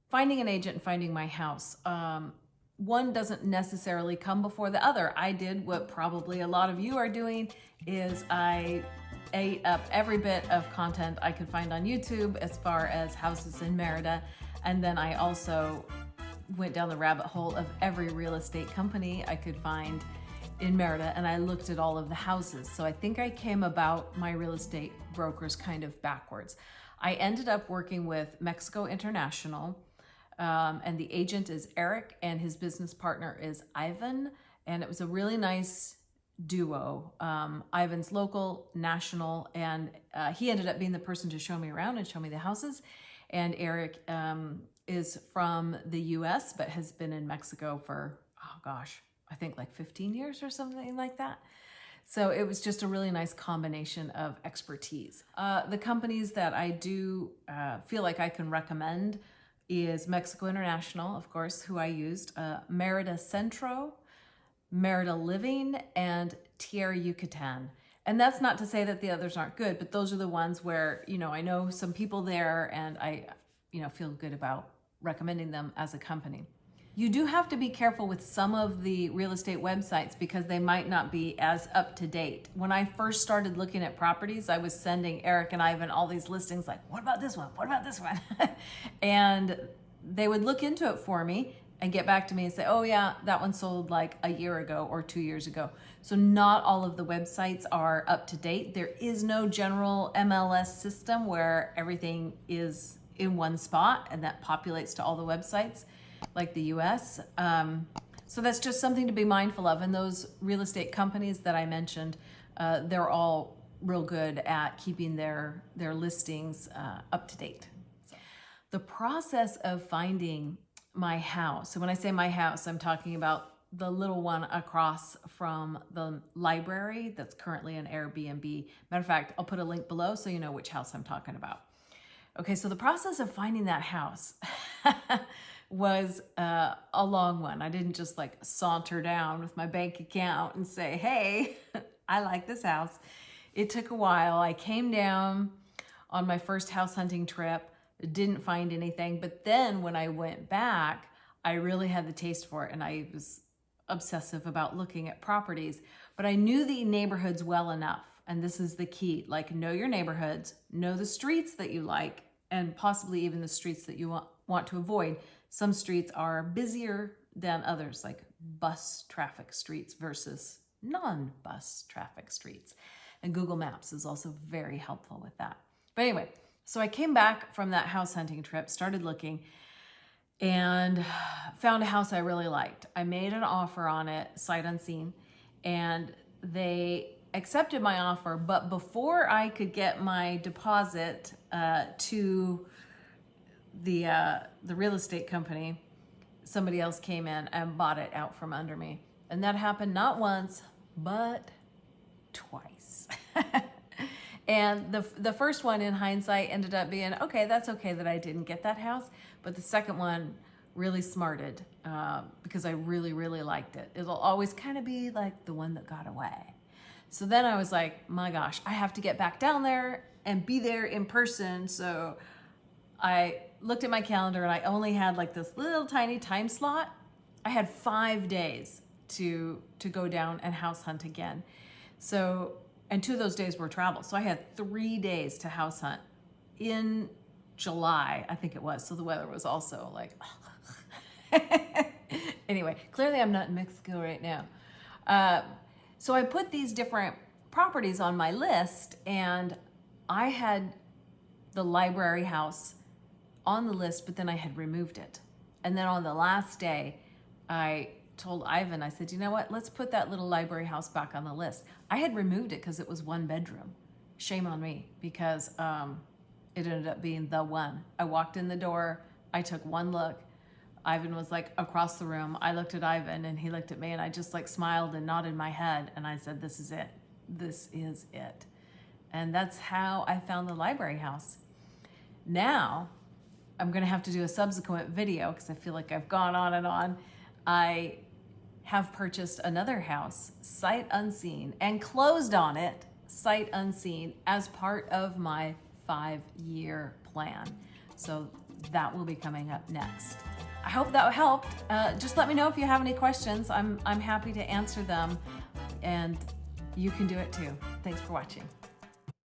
finding an agent and finding my house. One doesn't necessarily come before the other. I did what probably a lot of you are doing, is I ate up every bit of content I could find on YouTube as far as houses in Mérida. And then I also went down the rabbit hole of every real estate company I could find in Mérida, and I looked at all of the houses. So I think I came about my real estate brokers kind of backwards. I ended up working with Mexico International, and the agent is Eric and his business partner is Ivan, and it was a really nice duo. Ivan's local, national, and he ended up being the person to show me around and show me the houses. And Eric is from the US, but has been in Mexico for, oh gosh, I think like 15 years or something like that. So it was just a really nice combination of expertise. The companies that I do feel like I can recommend is Mexico International, of course, who I used, Mérida Centro, Mérida Living, and Tierra Yucatan. And that's not to say that the others aren't good, but those are the ones where, I know some people there, and I, feel good about recommending them as a company. You do have to be careful with some of the real estate websites because they might not be as up to date. When I first started looking at properties, I was sending Eric and Ivan all these listings like, what about this one? What about this one? And they would look into it for me and get back to me and say, oh yeah, that one sold like a year ago or 2 years ago. So not all of the websites are up to date. There is no general MLS system where everything is in one spot and that populates to all the websites like the US. So that's just something to be mindful of. And those real estate companies that I mentioned, they're all real good at keeping their listings up to date. The process of finding my house, so when I say my house, I'm talking about the little one across from the library that's currently an Airbnb. Matter of fact, I'll put a link below so you know which house I'm talking about. Okay, so the process of finding that house was a long one. I didn't just like saunter down with my bank account and say, hey, I like this house. It took a while. I came down on my first house hunting trip, didn't find anything. But then when I went back, I really had the taste for it and I was obsessive about looking at properties. But I knew the neighborhoods well enough. And this is the key, like know your neighborhoods, know the streets that you like, and possibly even the streets that you want to avoid. Some streets are busier than others, like bus traffic streets versus non-bus traffic streets. And Google Maps is also very helpful with that. But anyway, so I came back from that house hunting trip, started looking, and found a house I really liked. I made an offer on it, sight unseen, and they accepted my offer. But before I could get my deposit to the real estate company, somebody else came in and bought it out from under me. And that happened not once, but twice. And the first one in hindsight ended up being, okay, that's okay that I didn't get that house. But the second one really smarted because I really, really liked it. It'll always kind of be like the one that got away. So then I was like, my gosh, I have to get back down there and be there in person. So I looked at my calendar and I only had like this little tiny time slot. I had 5 days to go down and house hunt again. So, and 2 of those days were travel. So I had 3 days to house hunt in July, I think it was. So the weather was also like, anyway, clearly I'm not in Mexico right now. So I put these different properties on my list, and I had the library house on the list, but then I had removed it. And then on the last day, I told Ivan, I said, you know what, let's put that little library house back on the list. I had removed it because it was 1 bedroom. Shame on me, because it ended up being the one. I walked in the door, I took one look. Ivan was like across the room. I looked at Ivan and he looked at me, and I just like smiled and nodded my head. And I said, this is it. This is it. And that's how I found the library house. Now, I'm gonna have to do a subsequent video because I feel like I've gone on and on. I have purchased another house, sight unseen, and closed on it, sight unseen, as part of my 5-year plan. So that will be coming up next. I hope that helped. Just let me know if you have any questions. I'm happy to answer them, and you can do it too. Thanks for watching.